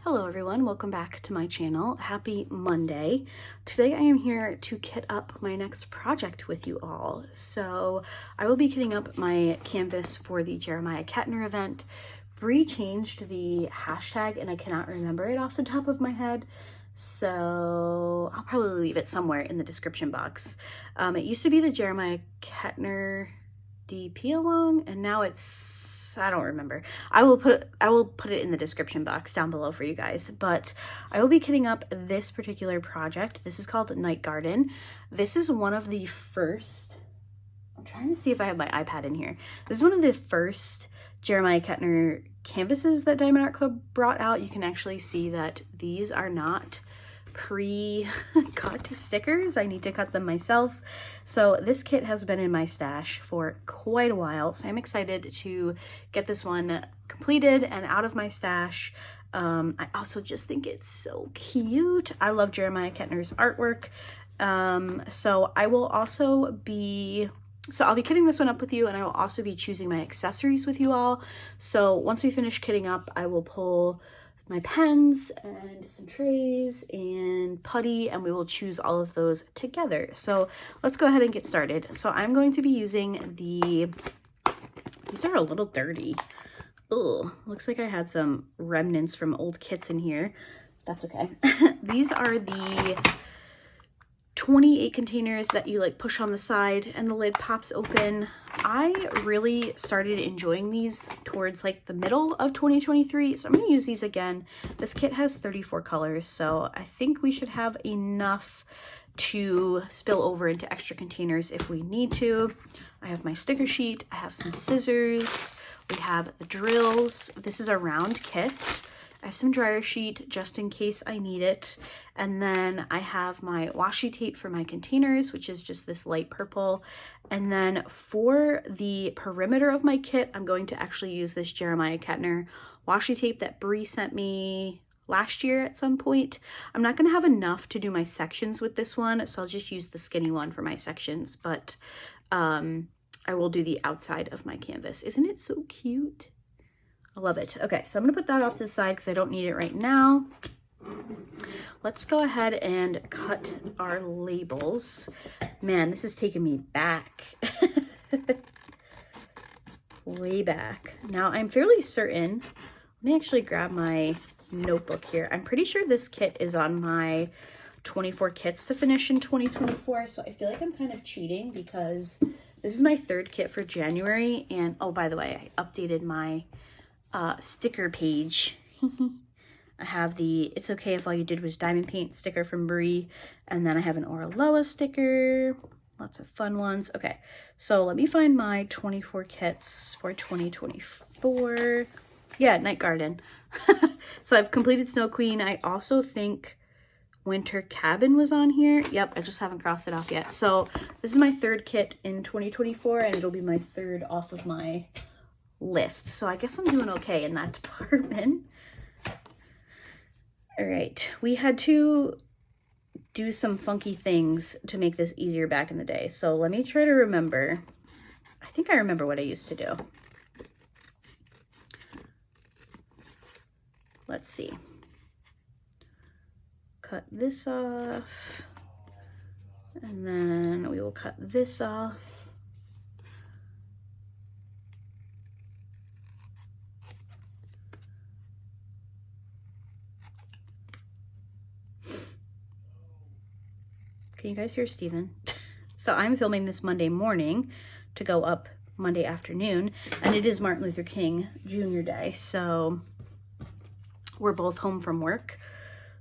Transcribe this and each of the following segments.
Hello everyone, welcome back to my channel. Happy Monday. Today I am here to kit up my next project with you all. So I will be kitting up my canvas for the Jermiah Ketner event. Bree changed the hashtag and I cannot remember it off the top of my head. So I'll probably leave it somewhere in the description box. It used to be the Jermiah Ketner DP along, and now it's, I don't remember. I will put it in the description box down below for you guys. But I will be kitting up this particular project. This is called Night Garden. This is one of the first, I'm trying to see if I have my iPad in here. This is one of the first Jermiah Ketner canvases that Diamond Art Club brought out. You can actually see that these are not pre-cut stickers. I need to cut them myself. So this kit has been in my stash for quite a while, so I'm excited to get this one completed and out of my stash. I also just think it's so cute. I love Jermiah Ketner's artwork. So I'll be kitting this one up with you, and I will also be choosing my accessories with you all. So once we finish kitting up, I will pull my pens and some trays and putty, and we will choose all of those together. So let's go ahead and get started. So I'm going to be using these are a little dirty. Oh, looks like I had some remnants from old kits in here. That's okay. These are the 28 containers that you like push on the side and the lid pops open. I really started enjoying these towards like the middle of 2023, so I'm going to use these again. This kit has 34 colors, so I think we should have enough to spill over into extra containers if we need to. I have my sticker sheet, I have some scissors, we have the drills. This is a round kit. I have some dryer sheet just in case I need it. And then I have my washi tape for my containers, which is just this light purple. And then for the perimeter of my kit, I'm going to actually use this Jermiah Ketner washi tape that Bree sent me last year at some point. I'm not going to have enough to do my sections with this one, so I'll just use the skinny one for my sections. But I will do the outside of my canvas. Isn't it so cute? I love it. Okay, so I'm going to put that off to the side because I don't need it right now. Let's go ahead and cut our labels. Man, this is taking me back. Way back. Now, I'm fairly certain. Let me actually grab my notebook here. I'm pretty sure this kit is on my 24 kits to finish in 2024. So I feel like I'm kind of cheating because this is my third kit for January. And oh, by the way, I updated my sticker page. I have the It's Okay If All You Did Was Diamond Paint sticker from Bree, and then I have an Oraloa sticker, lots of fun ones. Okay, so let me find my 24 kits for 2024. Yeah, Night Garden. So I've completed Snow Queen. I also think Winter Cabin was on here. Yep, I just haven't crossed it off yet. So this is my third kit in 2024, and it'll be my third off of my list, so I guess I'm doing okay in that department. All right, we had to do some funky things to make this easier back in the day, so let me try to remember. I think I remember what I used to do. Let's see. Cut this off, and then we will cut this off. Can you guys hear Steven? So I'm filming this Monday morning to go up Monday afternoon, and it is Martin Luther King Jr. Day, so we're both home from work.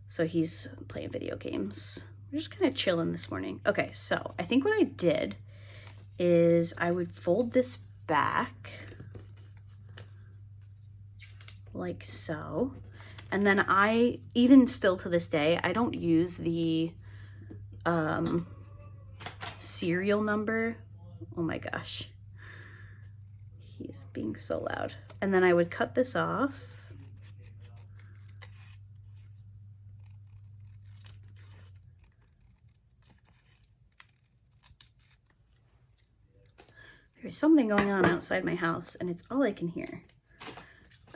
So he's playing video games. We're just kind of chilling this morning. Okay, so I think what I did is I would fold this back like so, and then even still to this day, I don't use the serial number. Oh my gosh, he's being so loud. And then I would cut this off. There's something going on outside my house and it's all I can hear.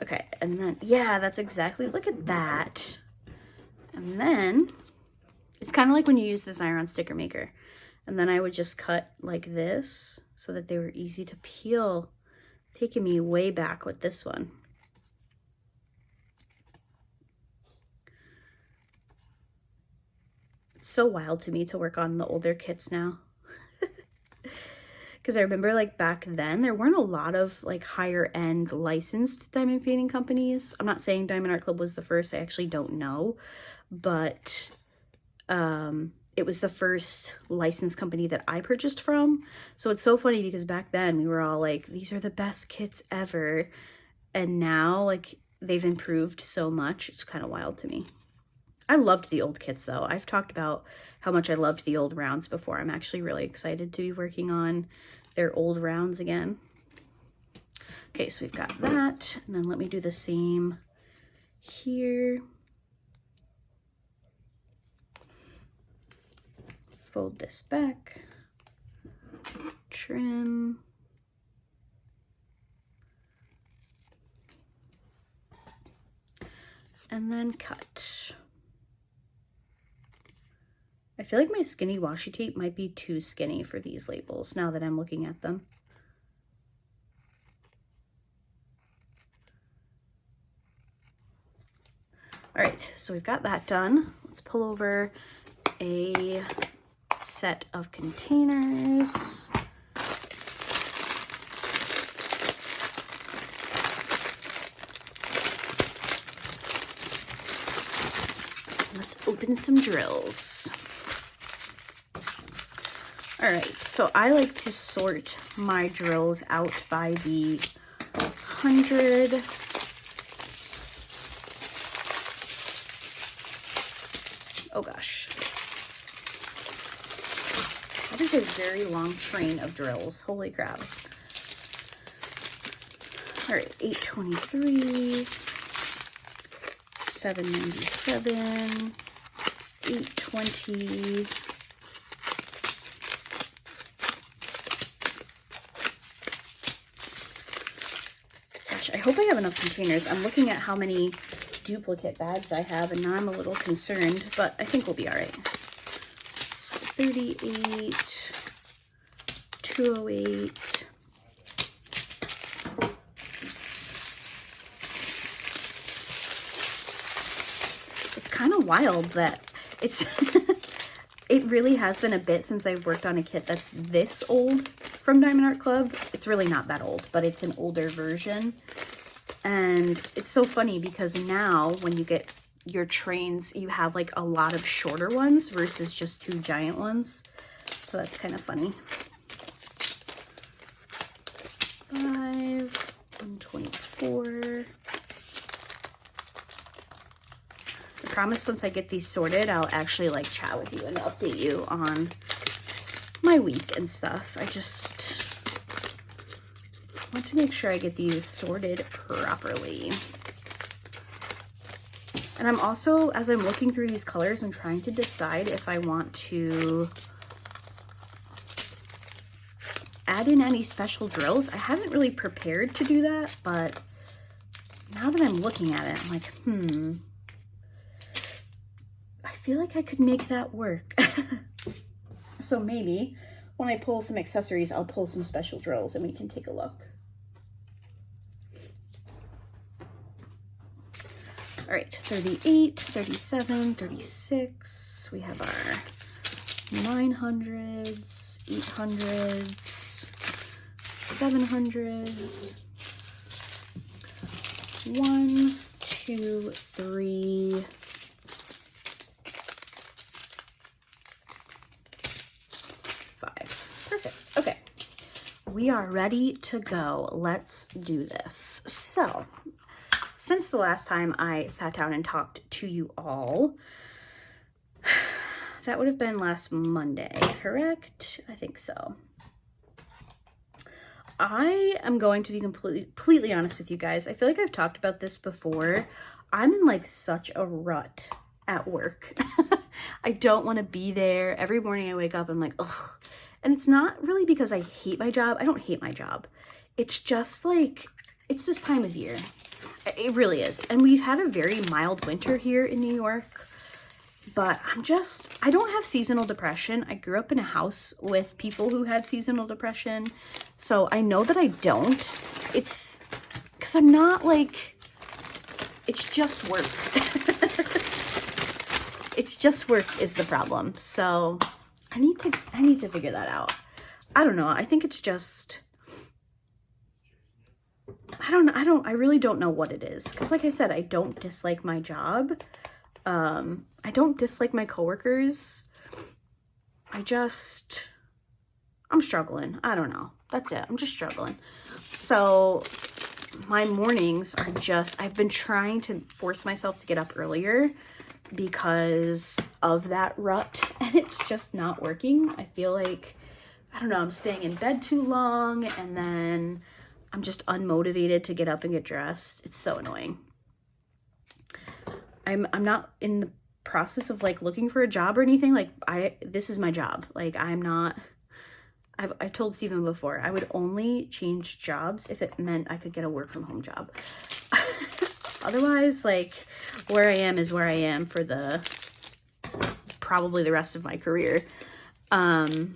Okay, And then, yeah, that's exactly, look at that. And then it's kind of like when you use this iron sticker maker. And then I would just cut like this so that they were easy to peel. Taking me way back with this one. It's so wild to me to work on the older kits now. Because I remember like back then there weren't a lot of like higher end licensed diamond painting companies. I'm not saying Diamond Art Club was the first, I actually don't know, but it was the first licensed company that I purchased from. So it's so funny because back then we were all like, these are the best kits ever, and now like they've improved so much. It's kind of wild to me. I loved the old kits though. I've talked about how much I loved the old rounds before. I'm actually really excited to be working on their old rounds again. Okay, so we've got that. And then let me do the same here. Fold this back. Trim. And then cut. I feel like my skinny washi tape might be too skinny for these labels now that I'm looking at them. All right, so we've got that done. Let's pull over a set of containers. Let's open some drills. All right, so I like to sort my drills out by the 100. Oh gosh. That is a very long train of drills. Holy crap. All right, 823, 797, 820. I hope I have enough containers. I'm looking at how many duplicate bags I have, and now I'm a little concerned, but I think we'll be all right. So 38, 208. It's kind of wild that it's, it really has been a bit since I've worked on a kit that's this old from Diamond Art Club. It's really not that old, but it's an older version. And it's so funny because now when you get your trains, you have like a lot of shorter ones versus just two giant ones. So that's kind of funny. 5, 124. I promise once I get these sorted, I'll actually like chat with you and update you on my week and stuff. I just want to make sure I get these sorted properly. And I'm also, as I'm looking through these colors, I'm trying to decide if I want to add in any special drills. I haven't really prepared to do that, but now that I'm looking at it, I'm like, I feel like I could make that work. So maybe when I pull some accessories, I'll pull some special drills and we can take a look. All right, 38, 37, 36. We have our 900s, 800s, 700s. 1, 2, 3. 5. Perfect. Okay. We are ready to go. Let's do this. So, since the last time I sat down and talked to you all, that would have been last Monday, correct? I think so. I am going to be completely honest with you guys. I feel like I've talked about this before. I'm in like such a rut at work. I don't want to be there. Every morning I wake up, I'm like, ugh. And it's not really because I hate my job. I don't hate my job. It's just like, it's this time of year. It really is. And we've had a very mild winter here in New York, but I don't have seasonal depression. I grew up in a house with people who had seasonal depression, so I know that I don't. It's because I'm not like, it's just work. It's just work is the problem. So I need to figure that out. I don't know. I think it's just, I really don't know what it is. Because like I said, I don't dislike my job. I don't dislike my coworkers. I'm struggling. I don't know. That's it. I'm just struggling. So my mornings are I've been trying to force myself to get up earlier because of that rut, and it's just not working. I feel like, I don't know, I'm staying in bed too long, and then I'm just unmotivated to get up and get dressed. It's so annoying. I'm not in the process of like looking for a job or anything. Like this is my job. Like I've told Steven before, I would only change jobs if it meant I could get a work from home job. Otherwise, like, where I am is where I am for probably the rest of my career. But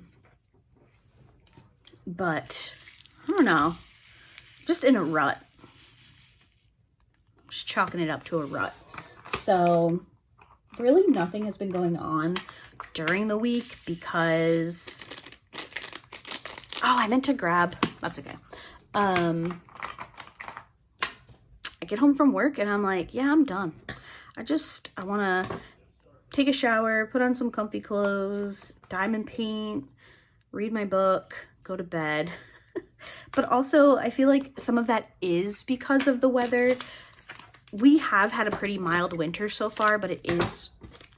I don't know, just in a rut. Just chalking it up to a rut. So really nothing has been going on during the week because, oh, I meant to grab, that's okay. I get home from work and I'm like, yeah, I'm done. I want to take a shower, put on some comfy clothes, diamond paint, read my book, go to bed. But also I feel like some of that is because of the weather. We have had a pretty mild winter so far, but it is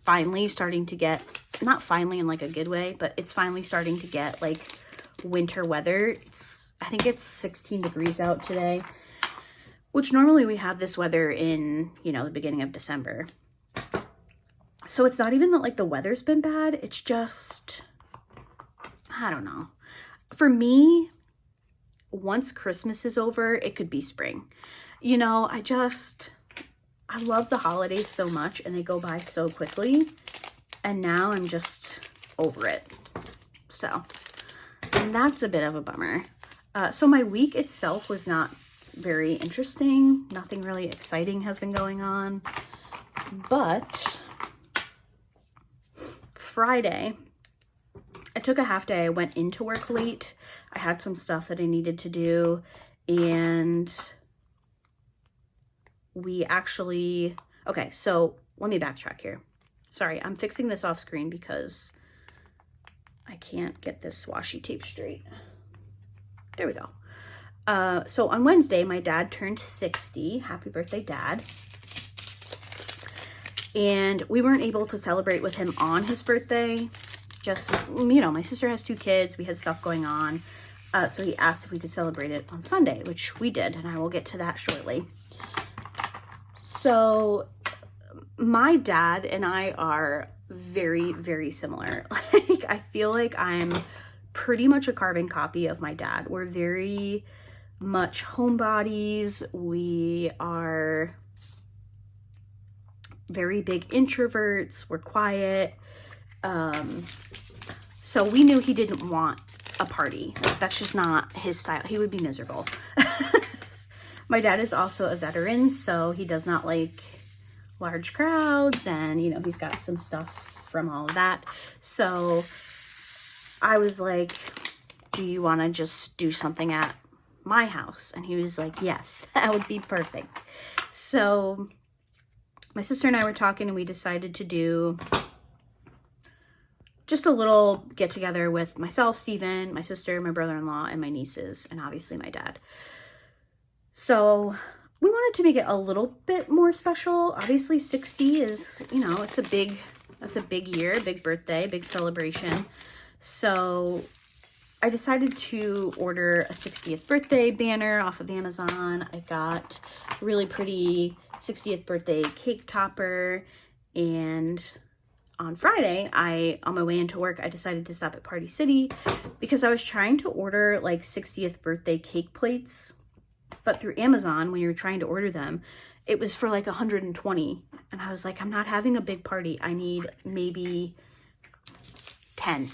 finally starting to get, not finally in like a good way, but it's finally starting to get like winter weather. I think it's 16 degrees out today, which normally we have this weather in, the beginning of December. So it's not even that like the weather's been bad. It's just, I don't know. For me, once Christmas is over, it could be spring. I love the holidays so much and they go by so quickly. And now I'm just over it. So, and that's a bit of a bummer. So my week itself was not very interesting. Nothing really exciting has been going on. But Friday, I took a half day. I went into work late. I had some stuff that I needed to do. And we actually, okay, so let me backtrack here. Sorry, I'm fixing this off screen because I can't get this washi tape straight. There we go. So on Wednesday, my dad turned 60. Happy birthday, Dad. And we weren't able to celebrate with him on his birthday. Just, my sister has 2 kids. We had stuff going on. So he asked if we could celebrate it on Sunday, which we did, and I will get to that shortly. So my dad and I are very, very similar. Like, I feel like I'm pretty much a carbon copy of my dad. We're very much homebodies. We are very big introverts. We're quiet. So we knew he didn't want a party. Like, that's just not his style. He would be miserable. My dad is also a veteran, so he does not like large crowds, and, he's got some stuff from all of that. So I was like, do you want to just do something at my house? And he was like, yes, that would be perfect. So my sister and I were talking, and we decided to do just a little get together with myself, Steven, my sister, my brother-in-law, and my nieces, and obviously my dad. So we wanted to make it a little bit more special. Obviously 60 is, that's a big year, big birthday, big celebration. So I decided to order a 60th birthday banner off of Amazon. I got a really pretty 60th birthday cake topper, and on Friday, on my way into work, I decided to stop at Party City because I was trying to order like 60th birthday cake plates, but through Amazon, when you're trying to order them, it was for like 120. And I was like, I'm not having a big party. I need maybe 10.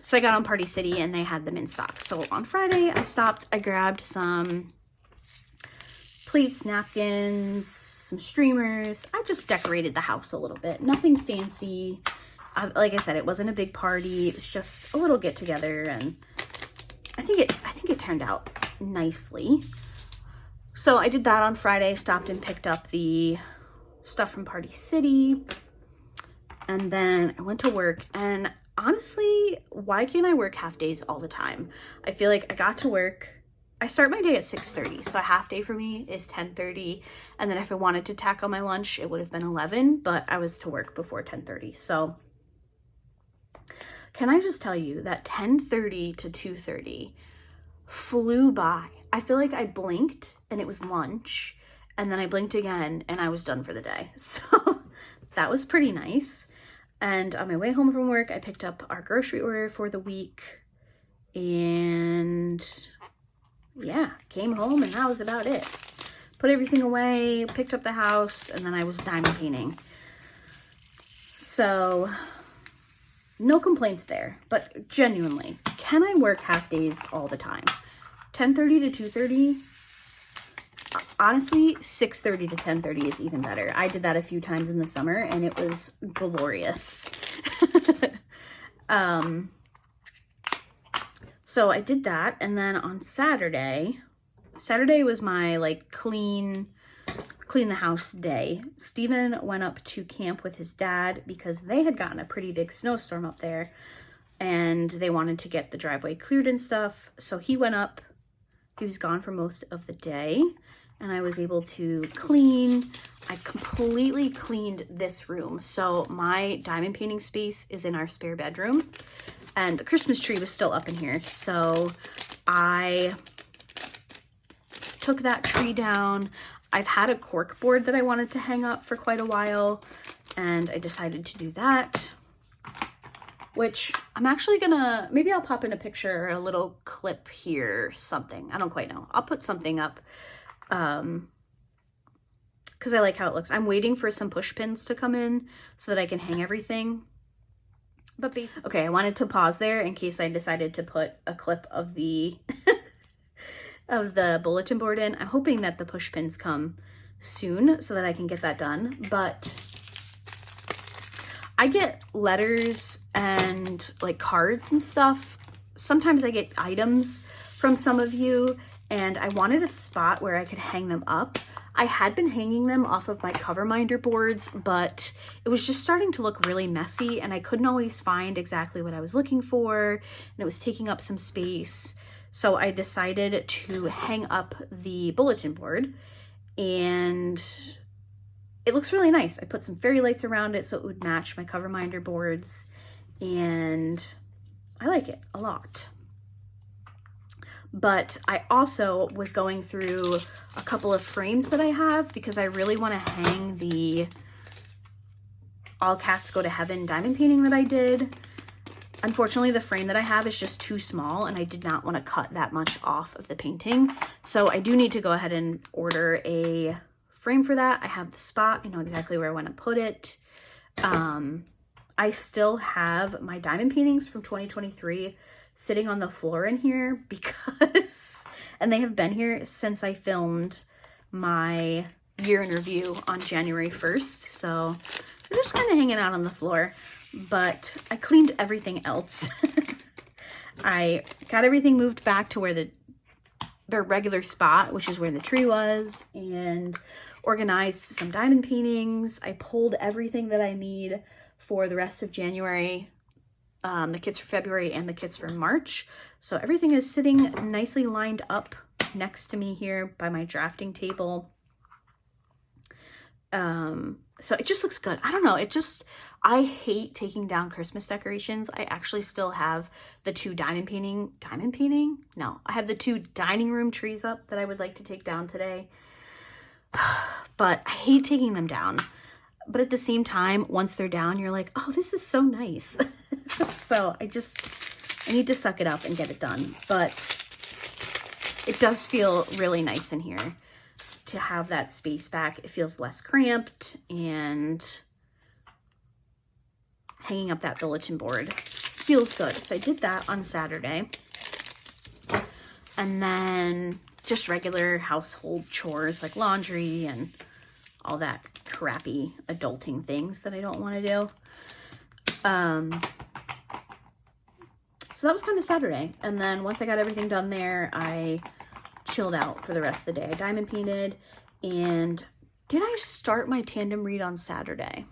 So I got on Party City and they had them in stock. So on Friday, I stopped, I grabbed some plates, napkins, some streamers. I just decorated the house a little bit. Nothing fancy. Like I said, it wasn't a big party. It was just a little get together, and I think it turned out nicely. So I did that on Friday, stopped and picked up the stuff from Party City, and then I went to work. And honestly, why can't I work half days all the time? I feel like I got to work, I start my day at 6:30, so a half day for me is 10:30, and then if I wanted to tack on my lunch, it would have been 11, but I was to work before 10:30. So can I just tell you that 10:30 to 2:30 flew by. I feel like I blinked and it was lunch, and then I blinked again and I was done for the day. So that was pretty nice. And on my way home from work, I picked up our grocery order for the week, and yeah, came home and that was about it. Put everything away, picked up the house, and then I was diamond painting. So no complaints there, but genuinely, can I work half days all the time? 10:30 to 2:30? Honestly, 6:30 to 10:30 is even better. I did that a few times in the summer and it was glorious. So I did that, and then on Saturday was my like clean the house day. Steven went up to camp with his dad because they had gotten a pretty big snowstorm up there and they wanted to get the driveway cleared and stuff. So he went up, he was gone for most of the day, and I was able to clean. I completely cleaned this room. So my diamond painting space is in our spare bedroom, and the Christmas tree was still up in here. So I took that tree down. I've had a cork board that I wanted to hang up for quite a while, and I decided to do that, which I'm actually gonna, maybe I'll pop in a picture, a little clip here, something. I don't quite know. I'll put something up because I like how it looks. I'm waiting for some push pins to come in so that I can hang everything. But basically, okay, I wanted to pause there in case I decided to put a clip of the of the bulletin board in. I'm hoping that the push pins come soon so that I can get that done. But I get letters and like cards and stuff. Sometimes I get items from some of you, and I wanted a spot where I could hang them up. I had been hanging them off of my cover minder boards, but it was just starting to look really messy and I couldn't always find exactly what I was looking for, and it was taking up some space. So I decided to hang up the bulletin board, and it looks really nice. I put some fairy lights around it so it would match my cover minder boards, and I like it a lot. But I also was going through a couple of frames that I have because I really want to hang the All Cats Go to Heaven diamond painting that I did. Unfortunately, the frame that I have is just too small, and I did not want to cut that much off of the painting. So I do need to go ahead and order a frame for that. I have the spot. I know exactly where I want to put it. I still have my diamond paintings from 2023 sitting on the floor in here because, and they have been here since I filmed my year in review on January 1st. So they're just kind of hanging out on the floor. But I cleaned everything else. I got everything moved back to where their regular spot, which is where the tree was, and organized some diamond paintings. I pulled everything that I need for the rest of January, the kits for February and the kits for March. So everything is sitting nicely lined up next to me here by my drafting table. So it just looks good. I don't know. I hate taking down Christmas decorations. I actually still have the two diamond painting? No, I have the two dining room trees up that I would like to take down today. But I hate taking them down. But at the same time, once they're down, you're like, oh, this is so nice. So I need to suck it up and get it done. But it does feel really nice in here to have that space back. It feels less cramped, and hanging up that bulletin board feels good. So I did that on Saturday. And then just regular household chores like laundry and all that crappy adulting things that I don't want to do. So that was kind of Saturday. And then once I got everything done there, I chilled out for the rest of the day. I diamond painted. And did I start my tandem read on Saturday?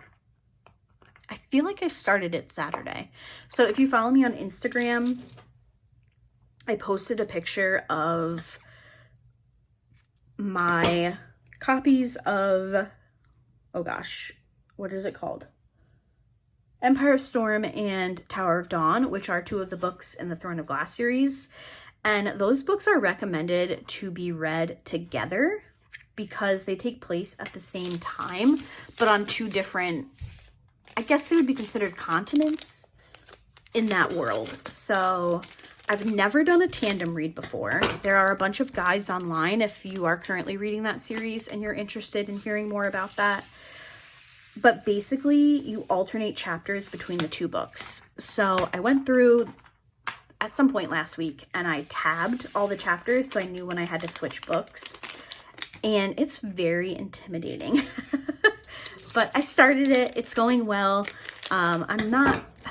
I feel like I started it Saturday. So if you follow me on Instagram, I posted a picture of my copies of, oh gosh, what is it called? Empire of Storm and Tower of Dawn, which are two of the books in the Throne of Glass series. And those books are recommended to be read together because they take place at the same time, but on two different, I guess they would be considered continents in that world. So I've never done a tandem read before. There are a bunch of guides online if you are currently reading that series and you're interested in hearing more about that. But basically, you alternate chapters between the two books. So I went through at some point last week and I tabbed all the chapters so I knew when I had to switch books. And it's very intimidating. But I started it. It's going well. I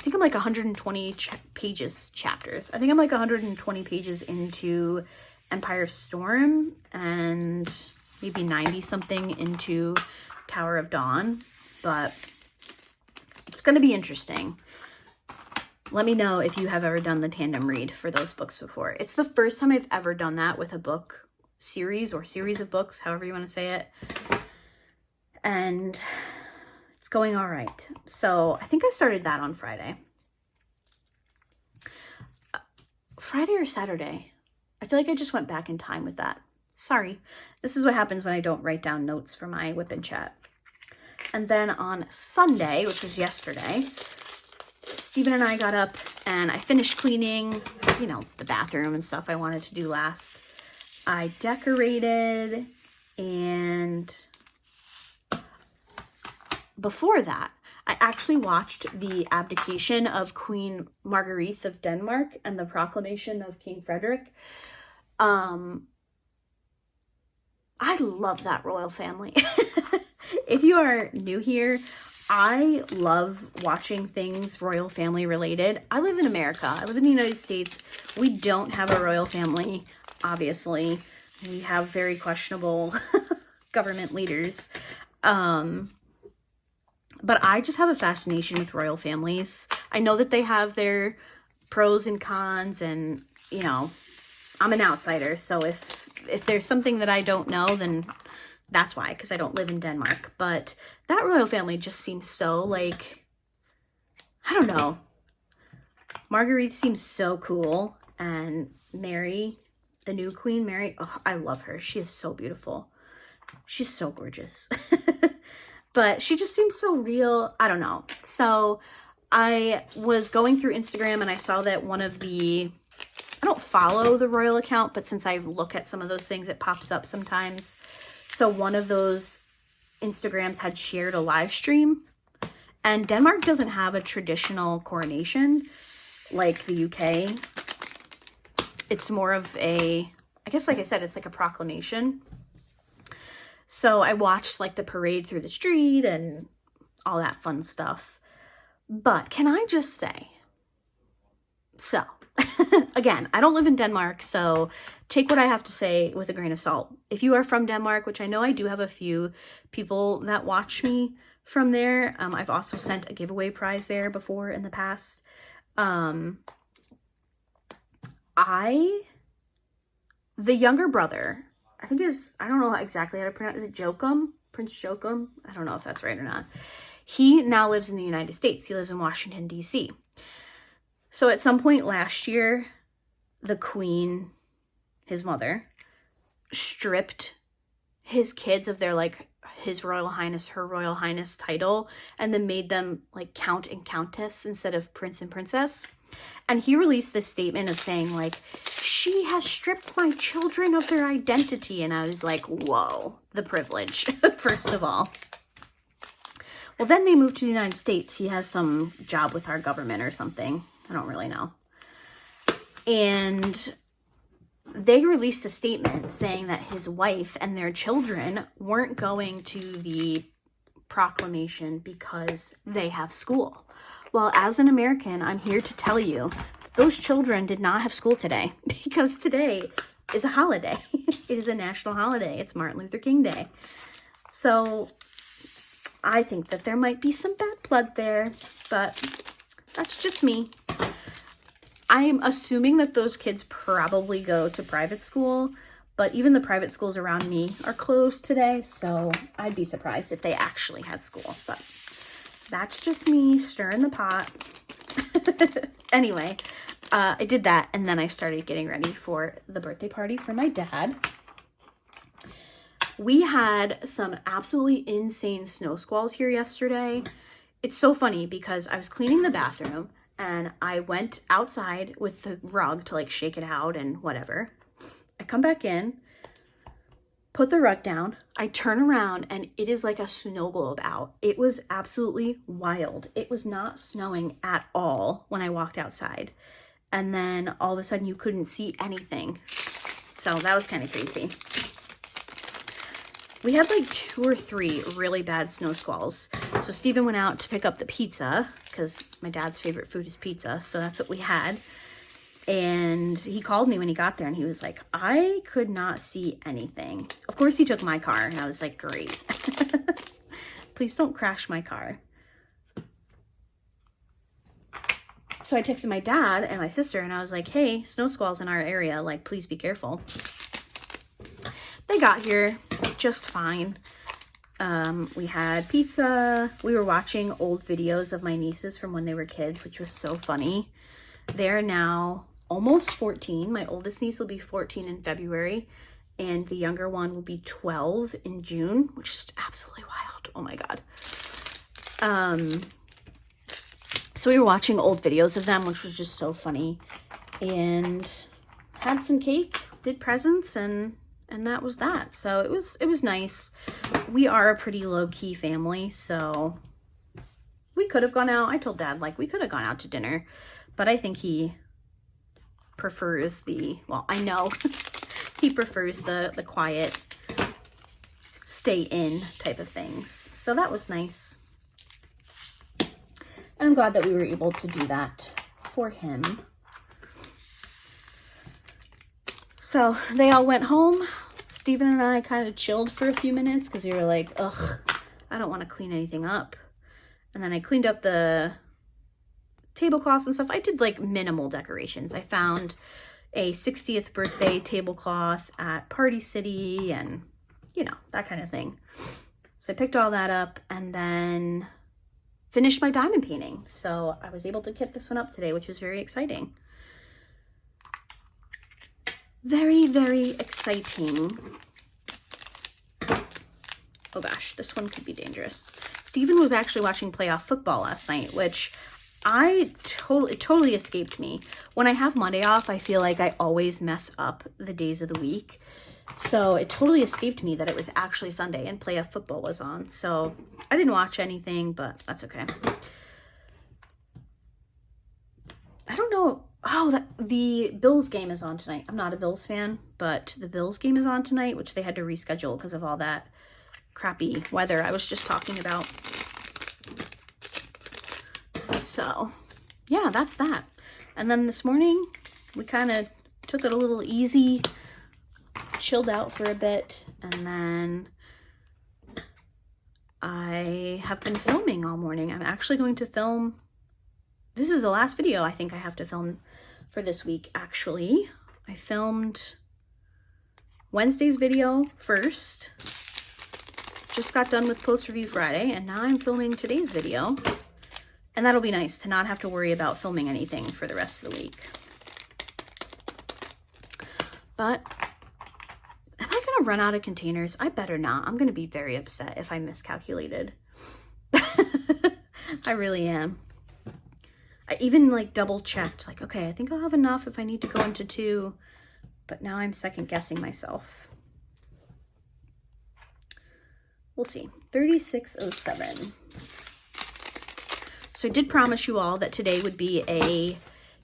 think I'm like 120 chapters. I think I'm like 120 pages into Empire of Storm and maybe 90 something into Tower of Dawn. But it's going to be interesting. Let me know if you have ever done the tandem read for those books before. It's the first time I've ever done that with a book series or series of books, however you want to say it. And it's going all right. So I think I started that on Friday. Friday or Saturday? I feel like I just went back in time with that. Sorry. This is what happens when I don't write down notes for my whip and chat. And then on Sunday, which was yesterday, Steven and I got up and I finished cleaning, you know, the bathroom and stuff I wanted to do last. I decorated, and before that, I actually watched the abdication of Queen Marguerite of Denmark and the proclamation of King Frederick. I love that royal family. If you are new here, I love watching things royal family related. I live in America. I live in the United States. We don't have a royal family, obviously. We have very questionable government leaders. But I just have a fascination with royal families. I know that they have their pros and cons, and, you know, I'm an outsider. So if there's something that I don't know, then that's why, because I don't live in Denmark. But that royal family just seems so, like, I don't know. Marguerite seems so cool. And Mary, the new Queen Mary, oh, I love her. She is so beautiful. She's so gorgeous. But she just seems so real. I don't know. So I was going through Instagram and I saw that one of the, I don't follow the royal account, but since I look at some of those things, it pops up sometimes. So one of those Instagrams had shared a live stream, and Denmark doesn't have a traditional coronation like the UK. It's more of a, I guess, like I said, it's like a proclamation. So I watched like the parade through the street and all that fun stuff. But can I just say, so again, I don't live in Denmark, so take what I have to say with a grain of salt. If you are from Denmark, which I know I do have a few people that watch me from there. I've also sent a giveaway prize there before in the past. The younger brother, I think I don't know exactly how to pronounce, is it Joachim? Prince Joachim? I don't know if that's right or not. He now lives in the United States. He lives in Washington, D.C. So at some point last year, the Queen, his mother, stripped his kids of their, like, His Royal Highness, Her Royal Highness title, and then made them, like, Count and Countess instead of Prince and Princess. And he released this statement of saying, like, she has stripped my children of their identity. And I was like, whoa, the privilege, first of all. Well, then they moved to the United States. He has some job with our government or something. I don't really know. And they released a statement saying that his wife and their children weren't going to the proclamation because they have school. Well, as an American, I'm here to tell you, those children did not have school today because today is a holiday. It is a national holiday. It's Martin Luther King Day. So I think that there might be some bad blood there, but that's just me. I'm assuming that those kids probably go to private school, but even the private schools around me are closed today, so I'd be surprised if they actually had school. But that's just me stirring the pot. Anyway, I did that, and then I started getting ready for the birthday party for my dad. We had some absolutely insane snow squalls here yesterday. It's so funny because I was cleaning the bathroom, and I went outside with the rug to like shake it out and whatever. I come back in, put the rug down, I turn around, and it is like a snow globe out. It was absolutely wild. It was not snowing at all when I walked outside. And then all of a sudden you couldn't see anything. So that was kind of crazy. We had like 2 or 3 really bad snow squalls. So Steven went out to pick up the pizza because my dad's favorite food is pizza. So that's what we had. And he called me when he got there and he was like, I could not see anything. Of course he took my car and I was like, great. Please don't crash my car. So I texted my dad and my sister and I was like, hey, snow squalls in our area. Like, please be careful. They got here just fine. We had pizza. We were watching old videos of my nieces from when they were kids, which was so funny. They're now almost 14. My oldest niece will be 14 in February, and the younger one will be 12 in June, which is absolutely wild. Oh my God. So we were watching old videos of them, which was just so funny, and had some cake, did presents, and that was that. So it was nice. We are a pretty low-key family, so we could have gone out. I told Dad, like, we could have gone out to dinner, but I think he prefers well, I know he prefers the quiet, stay in type of things. So that was nice. And I'm glad that we were able to do that for him. So they all went home. Steven and I kind of chilled for a few minutes because we were like, ugh, I don't want to clean anything up. And then I cleaned up the tablecloths and stuff. I did like minimal decorations. I found a 60th birthday tablecloth at Party City and, you know, that kind of thing. So I picked all that up and then finished my diamond painting. So I was able to kit this one up today, which was very exciting. Very, very exciting. Oh gosh, this one could be dangerous. Steven was actually watching playoff football last night, which it totally escaped me. When I have Monday off, I feel like I always mess up the days of the week. So it totally escaped me that it was actually Sunday and playoff football was on. So I didn't watch anything, but that's okay. I don't know. Oh, the Bills game is on tonight. I'm not a Bills fan, but the Bills game is on tonight, which they had to reschedule because of all that crappy weather I was just talking about. So, yeah, that's that. And then this morning, we kind of took it a little easy, chilled out for a bit, and then I have been filming all morning. I'm actually going to film. This is the last video I think I have to film for this week, actually. I filmed Wednesday's video first. Just got done with Post Review Friday, and now I'm filming today's video. And that'll be nice to not have to worry about filming anything for the rest of the week. But am I going to run out of containers? I better not. I'm going to be very upset if I miscalculated. I really am. I even like double checked, like, okay, I think I'll have enough if I need to go into 2. but now I'm second guessing myself. We'll see. 3607. So I did promise you all that today would be a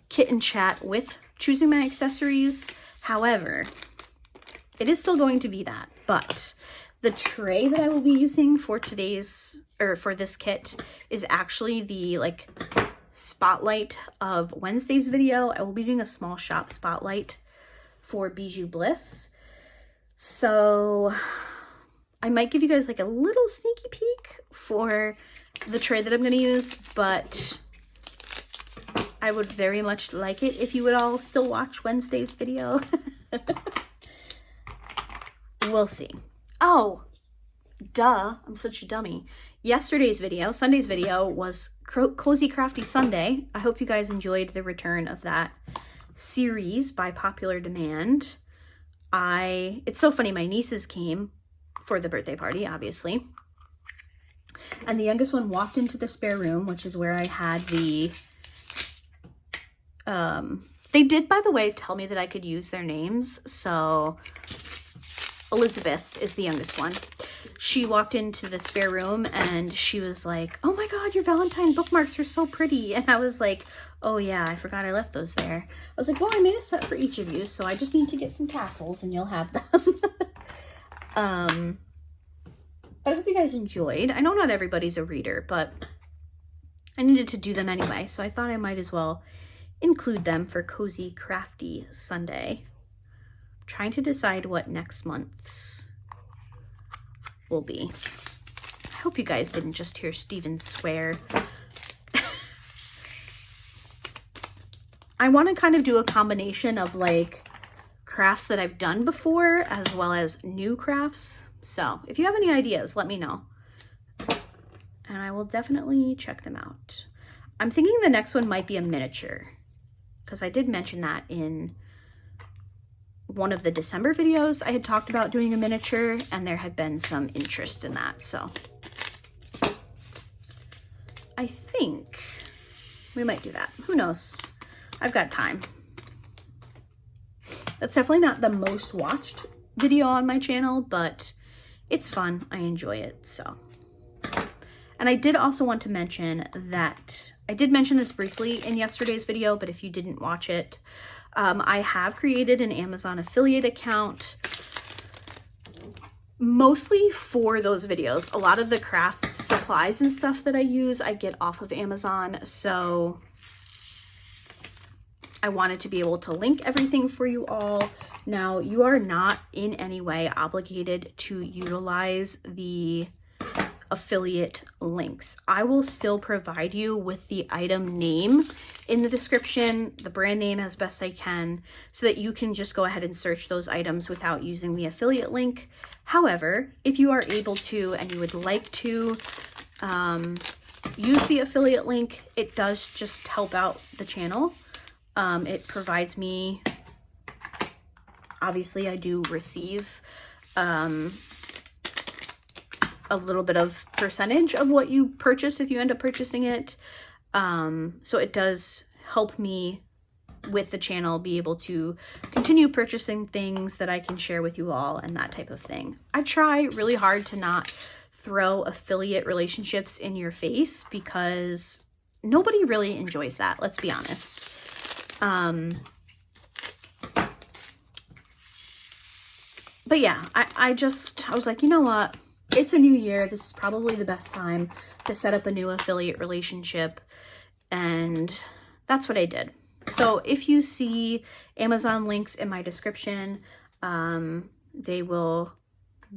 kitten chat with choosing my accessories. However, it is still going to be that, but the tray that I will be using for today's, or for this kit, is actually the like spotlight of Wednesday's video. I will be doing a small shop spotlight for Bijou Bliss. So I might give you guys like a little sneaky peek for the tray that I'm going to use, but I would very much like it if you would all still watch Wednesday's video. We'll see. Oh, duh, I'm such a dummy. Yesterday's video, Sunday's video, was Cozy Crafty Sunday. I hope you guys enjoyed the return of that series by popular demand. It's so funny, my nieces came for the birthday party, obviously. And the youngest one walked into the spare room, which is where I had the, they did, by the way, tell me that I could use their names. So Elizabeth is the youngest one. She walked into the spare room and she was like, "Oh my God, your Valentine bookmarks are so pretty." And I was like, "Oh yeah, I forgot I left those there." I was like, "Well, I made a set for each of you, so I just need to get some tassels and you'll have them." But I hope you guys enjoyed. I know not everybody's a reader, but I needed to do them anyway, so I thought I might as well include them for Cozy Crafty Sunday. I'm trying to decide what next month's will be. I hope you guys didn't just hear Steven swear. I want to kind of do a combination of like crafts that I've done before as well as new crafts. So if you have any ideas, let me know. And I will definitely check them out. I'm thinking the next one might be a miniature, because I did mention that in one of the December videos. I had talked about doing a miniature and there had been some interest in that. So I think we might do that. Who knows? I've got time. That's definitely not the most watched video on my channel, but it's fun. I enjoy it. So, and I did also want to mention that I did mention this briefly in yesterday's video, but if you didn't watch it, I have created an Amazon affiliate account mostly for those videos. A lot of the craft supplies and stuff that I use, I get off of Amazon. So I wanted to be able to link everything for you all. Now, you are not in any way obligated to utilize the affiliate links. I will still provide you with the item name in the description, the brand name as best I can, so that you can just go ahead and search those items without using the affiliate link. However, if you are able to and you would like to use the affiliate link, it does just help out the channel. It provides me, obviously I do receive a little bit of percentage of what you purchase if you end up purchasing it. So it does help me with the channel be able to continue purchasing things that I can share with you all and that type of thing. I try really hard to not throw affiliate relationships in your face because nobody really enjoys that, let's be honest. But yeah, I was like, you know what? It's a new year. This is probably the best time to set up a new affiliate relationship. And that's what I did. So if you see Amazon links in my description, they will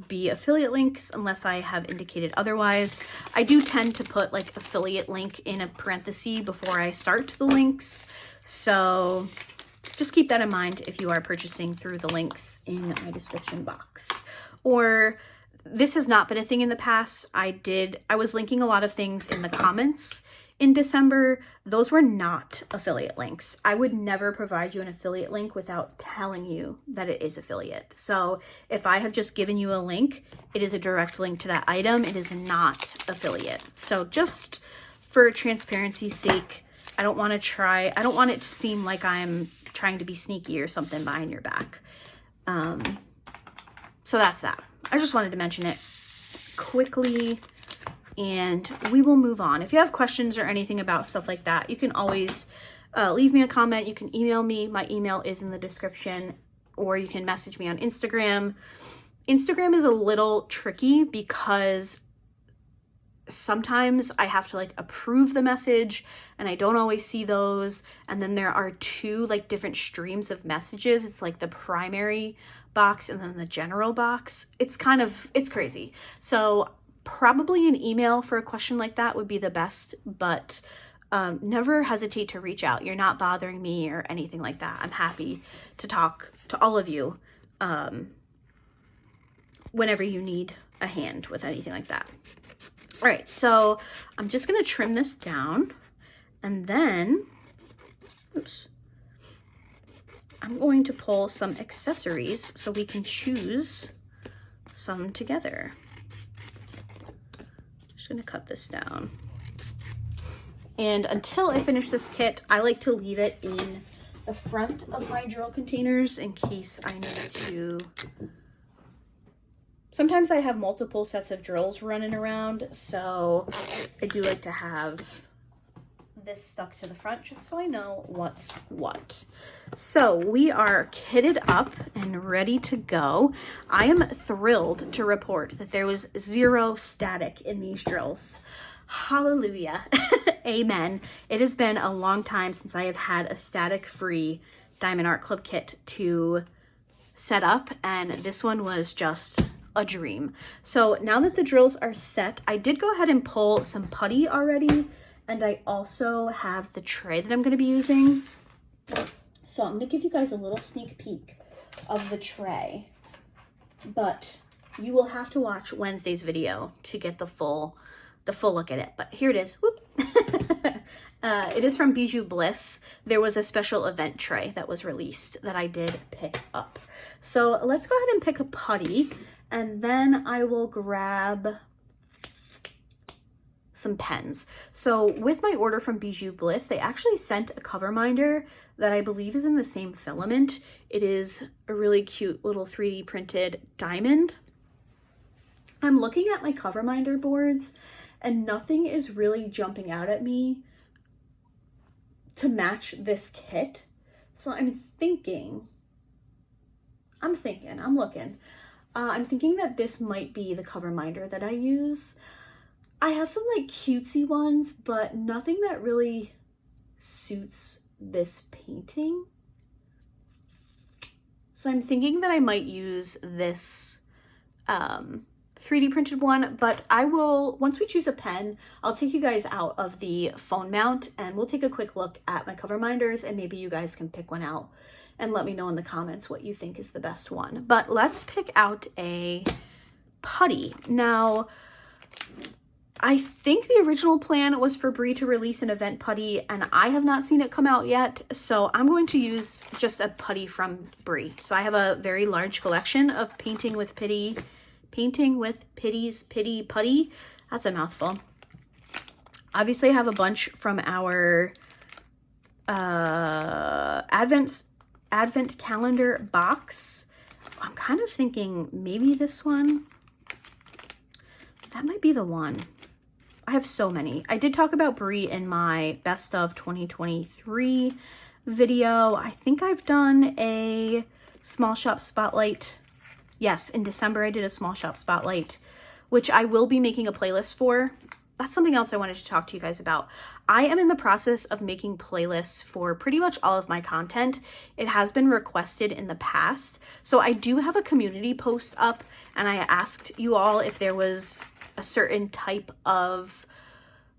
be affiliate links unless I have indicated otherwise. I do tend to put like affiliate link in a parenthesis before I start the links. So just keep that in mind if you are purchasing through the links in my description box. Or this has not been a thing in the past. I was linking a lot of things in the comments in December. Those were not affiliate links. I would never provide you an affiliate link without telling you that it is affiliate. So if I have just given you a link, it is a direct link to that item. It is not affiliate. So just for transparency's sake, I don't want it to seem like I'm trying to be sneaky or something behind your back. So that's that. I just wanted to mention it quickly, and we will move on. If you have questions or anything about stuff like that, you can always leave me a comment. You can email me. My email is in the description, or you can message me on Instagram. Instagram is a little tricky because sometimes I have to like approve the message and I don't always see those. And then there are two like different streams of messages. It's like the primary box and then the general box. It's crazy. So probably an email for a question like that would be the best, but never hesitate to reach out. You're not bothering me or anything like that. I'm happy to talk to all of you whenever you need a hand with anything like that. All right, so I'm just gonna trim this down, and then, oops, I'm going to pull some accessories so we can choose some together. Just gonna cut this down. And until I finish this kit, I like to leave it in the front of my drill containers in case I need to. Sometimes I have multiple sets of drills running around, so I do like to have this stuck to the front just so I know what's what. So we are kitted up and ready to go. I am thrilled to report that there was 0 static in these drills. Hallelujah. Amen. It has been a long time since I have had a static-free Diamond Art Club kit to set up, and this one was just a dream. So now that the drills are set, I did go ahead and pull some putty already, and I also have the tray that I'm going to be using. So I'm going to give you guys a little sneak peek of the tray, but you will have to watch Wednesday's video to get the full look at it. But here it is. Whoop. It is from Bijou Bliss. There was a special event tray that was released that I did pick up. So let's go ahead and pick a putty, and then I will grab some pens. So with my order from Bijou Bliss, they actually sent a cover minder that I believe is in the same filament. It is a really cute little 3D printed diamond. I'm looking at my cover minder boards and nothing is really jumping out at me to match this kit. So I'm thinking that this might be the cover minder that I use. I have some like cutesy ones, but nothing that really suits this painting. So I'm thinking that I might use this 3D printed one, but I will, once we choose a pen, I'll take you guys out of the phone mount and we'll take a quick look at my cover minders, and maybe you guys can pick one out and let me know in the comments what you think is the best one. But let's pick out a putty. Now, I think the original plan was for Brie to release an event putty, and I have not seen it come out yet, so I'm going to use just a putty from Brie. So I have a very large collection of Painting with Pitties Pitty Putty. That's a mouthful. Obviously, I have a bunch from our Advent calendar box. I'm kind of thinking maybe this one. That might be the one. I have so many. I did talk about Brie in my best of 2023 video. I think I've done a small shop spotlight. Yes, in December I did a small shop spotlight, which I will be making a playlist for. That's something else I wanted to talk to you guys about. I am in the process of making playlists for pretty much all of my content. It has been requested in the past. So I do have a community post up, and I asked you all if there was a certain type of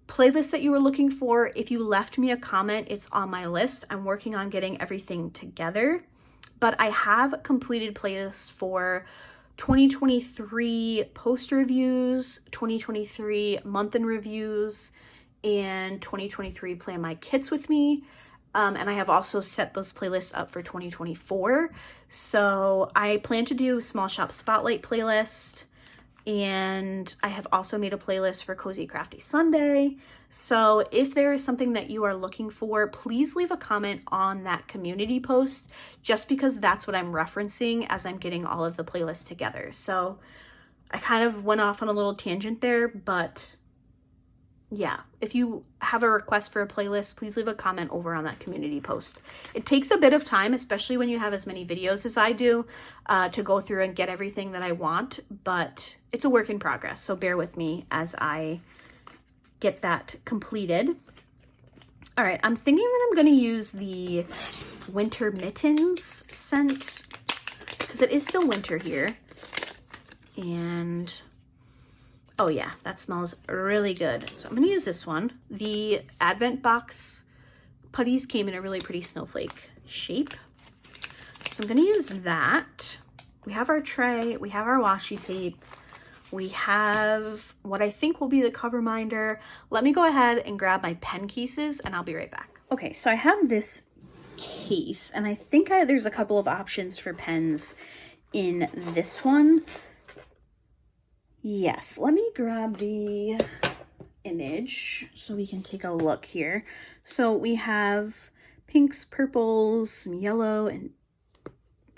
playlist that you were looking for. If you left me a comment, it's on my list. I'm working on getting everything together, but I have completed playlists for 2023 post reviews, 2023 month in reviews, and 2023 plan my kits with me. And I have also set those playlists up for 2024. So I plan to do small shop spotlight playlist, And I have also made a playlist for Cozy Crafty Sunday. So if there is something that you are looking for, please leave a comment on that community post, just because that's what I'm referencing as I'm getting all of the playlists together. So I kind of went off on a little tangent there, but yeah, if you have a request for a playlist, please leave a comment over on that community post. It takes a bit of time, especially when you have as many videos as I do, to go through and get everything that I want, but it's a work in progress. So bear with me as I get that completed. All right, I'm thinking that I'm going to use the Winter Mittens scent because it is still winter here. And oh yeah, that smells really good. So I'm gonna use this one. The Advent box putties came in a really pretty snowflake shape. So I'm gonna use that. We have our tray, we have our washi tape, we have what I think will be the cover minder. Let me go ahead and grab my pen cases and I'll be right back. Okay, so I have this case and I think there's a couple of options for pens in this one. Yes, let me grab the image so we can take a look here. So we have pinks, purples, some yellow, and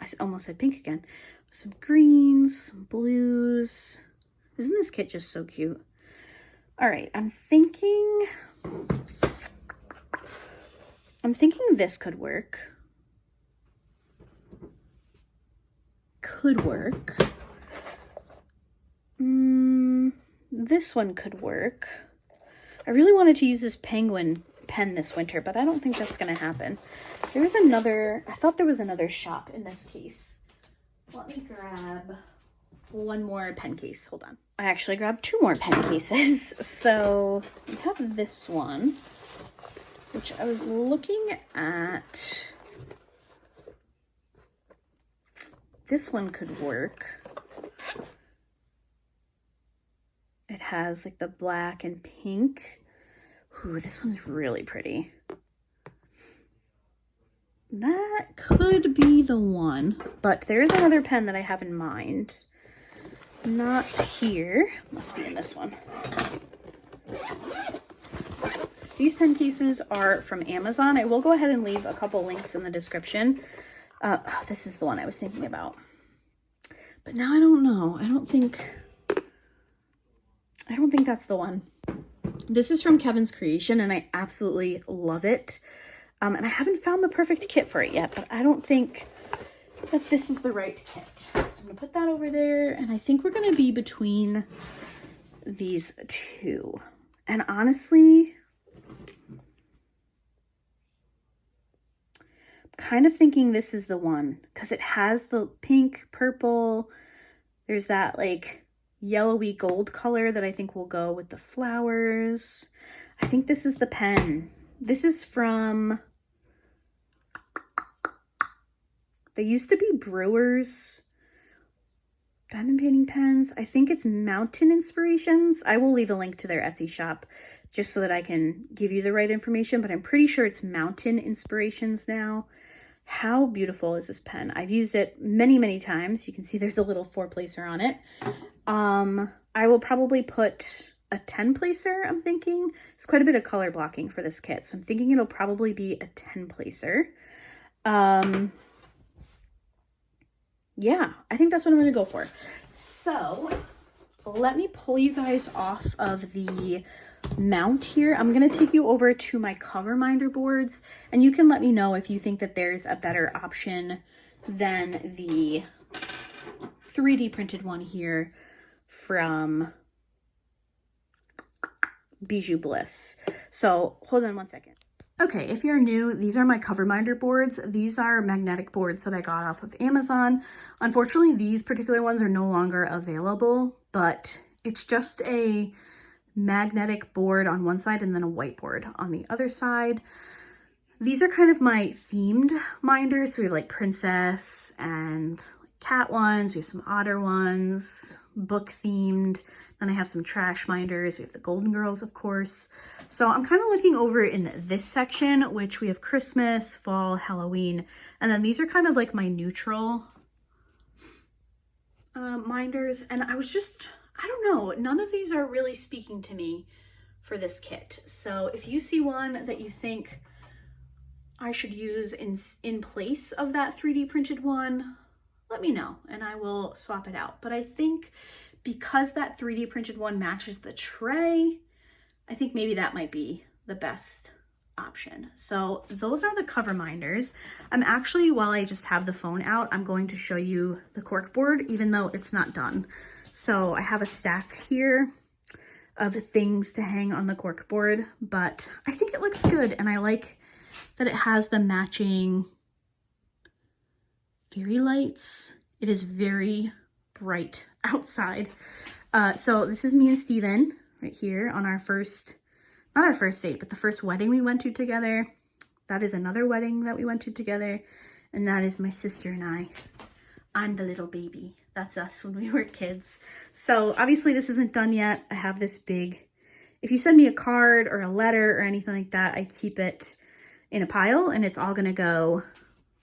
I almost said pink again. Some greens, some blues. Isn't this kit just so cute? All right, I'm thinking this could work. Could work. This one could work. I really wanted to use this penguin pen this winter, but I don't think that's going to happen. There's another, I thought there was another shop in this case. Let me grab one more pen case. Hold on. I actually grabbed two more pen cases. So we have this one, which I was looking at. This one could work. It has like the black and pink. Ooh, this one's really pretty. That could be the one, but there's another pen that I have in mind. Not here. Must be in this one. These pen cases are from Amazon. I will go ahead and leave a couple links in the description. This is the one I was thinking about. But now I don't know. I don't think that's the one. This is from Kevin's Creation and I absolutely love it. And I haven't found the perfect kit for it yet, but I don't think that this is the right kit. So I'm gonna put that over there and I think we're gonna be between these two. And honestly, I'm kind of thinking this is the one because it has the pink, purple, there's that like yellowy gold color that I think will go with the flowers. I think this is the pen. This is from, they used to be Brewers diamond painting pens. I think it's Mountain Inspirations. I will leave a link to their Etsy shop just so that I can give you the right information, but I'm pretty sure it's Mountain Inspirations now. How beautiful is this pen? I've used it many, many times. You can see there's a little 4-placer on it. I will probably put a 10-placer, I'm thinking. There's quite a bit of color blocking for this kit, so I'm thinking it'll probably be a 10-placer. Yeah, I think that's what I'm going to go for. So let me pull you guys off of the mount here. I'm going to take you over to my cover minder boards, and you can let me know if you think that there's a better option than the 3D printed one here from Bijou Bliss. So hold on one second. Okay, if you're new, these are my cover minder boards. These are magnetic boards that I got off of Amazon. Unfortunately, these particular ones are no longer available, but it's just a magnetic board on one side and then a whiteboard on the other side. These are kind of my themed minders. So we have like princess and cat ones. We have some otter ones, book themed. Then I have some trash minders. We have the Golden Girls, of course. So I'm kind of looking over in this section, which we have Christmas, fall, Halloween. And then these are kind of like my neutral minders. And I I don't know, none of these are really speaking to me for this kit. So if you see one that you think I should use in place of that 3D printed one, let me know and I will swap it out. But I think because that 3D printed one matches the tray, I think maybe that might be the best option. So those are the cover minders. I'm actually, while I just have the phone out, I'm going to show you the cork board, even though it's not done. So I have a stack here of things to hang on the cork board, but I think it looks good. And I like that it has the matching fairy lights. It is very bright outside. So this is me and Steven right here on our first, not our first date, but the first wedding we went to together. That is another wedding that we went to together. And that is my sister and I. I'm the little baby. That's us when we were kids. So obviously this isn't done yet. I have this big, if you send me a card or a letter or anything like that, I keep it in a pile and it's all gonna go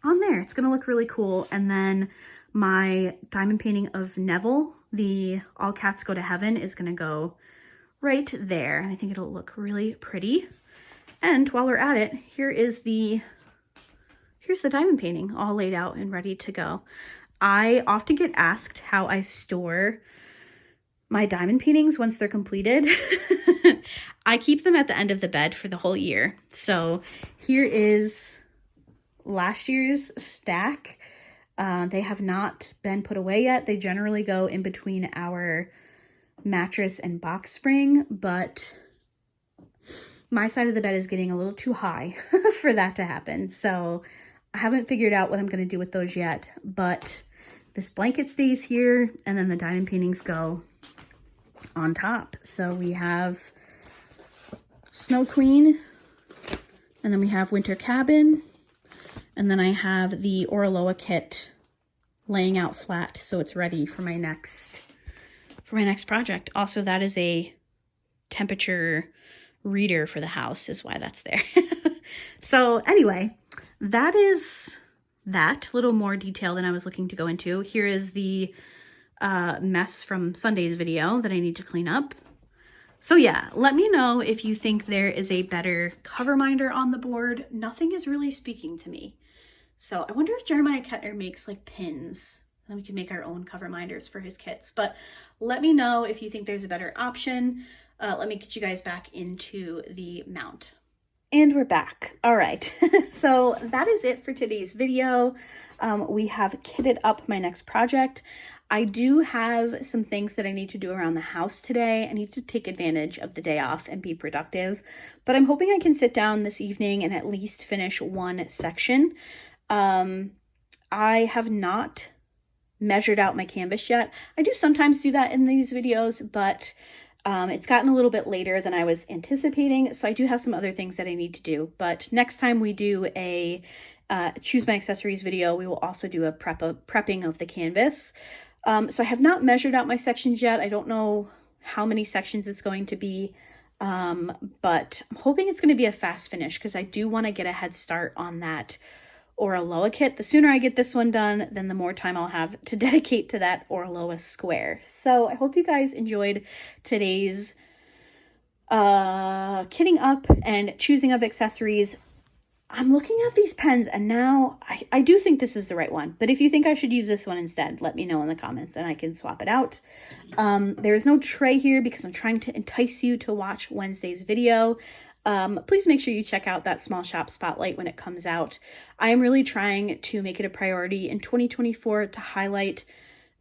on there. It's gonna look really cool. And then my diamond painting of Neville, the All Cats Go to Heaven, is gonna go right there. And I think it'll look really pretty. And while we're at it, here's the diamond painting all laid out and ready to go. I often get asked how I store my diamond paintings once they're completed. I keep them at the end of the bed for the whole year. So here is last year's stack. They have not been put away yet. They generally go in between our mattress and box spring, but my side of the bed is getting a little too high for that to happen. So I haven't figured out what I'm going to do with those yet, but this blanket stays here and then the diamond paintings go on top. So we have Snow Queen, and then we have Winter Cabin, and then I have the Oraloa kit laying out flat so it's ready for my next project. Also, that is a temperature reader for the house is why that's there. So anyway, that is that. Little more detail than I was looking to go into. Here is the mess from Sunday's video that I need to clean up. So yeah, let me know if you think there is a better cover minder on the board. Nothing is really speaking to me. So I wonder if Jermiah Ketner makes like pins. Then we can make our own cover minders for his kits. But let me know if you think there's a better option. Let me get you guys back into the mount. And we're back. All right. So that is it for today's video. We have kitted up my next project. I do have some things that I need to do around the house today. I need to take advantage of the day off and be productive, but I'm hoping I can sit down this evening and at least finish one section. I have not measured out my canvas yet. I do sometimes do that in these videos, but it's gotten a little bit later than I was anticipating. So I do have some other things that I need to do, but next time we do a choose my accessories video, we will also do a prepping of the canvas. So I have not measured out my sections yet. I don't know how many sections it's going to be, but I'm hoping it's going to be a fast finish because I do want to get a head start on that Oraloa kit. The sooner I get this one done, then the more time I'll have to dedicate to that Oraloa square. So I hope you guys enjoyed today's kitting up and choosing of accessories. I'm looking at these pens and now I do think this is the right one, but if you think I should use this one instead, let me know in the comments and I can swap it out. There's no tray here because I'm trying to entice you to watch Wednesday's video. Please make sure you check out that small shop spotlight when it comes out. I am really trying to make it a priority in 2024 to highlight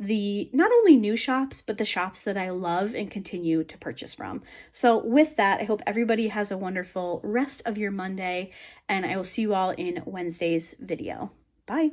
the not only new shops, but the shops that I love and continue to purchase from. So with that, I hope everybody has a wonderful rest of your Monday, and I will see you all in Wednesday's video. Bye.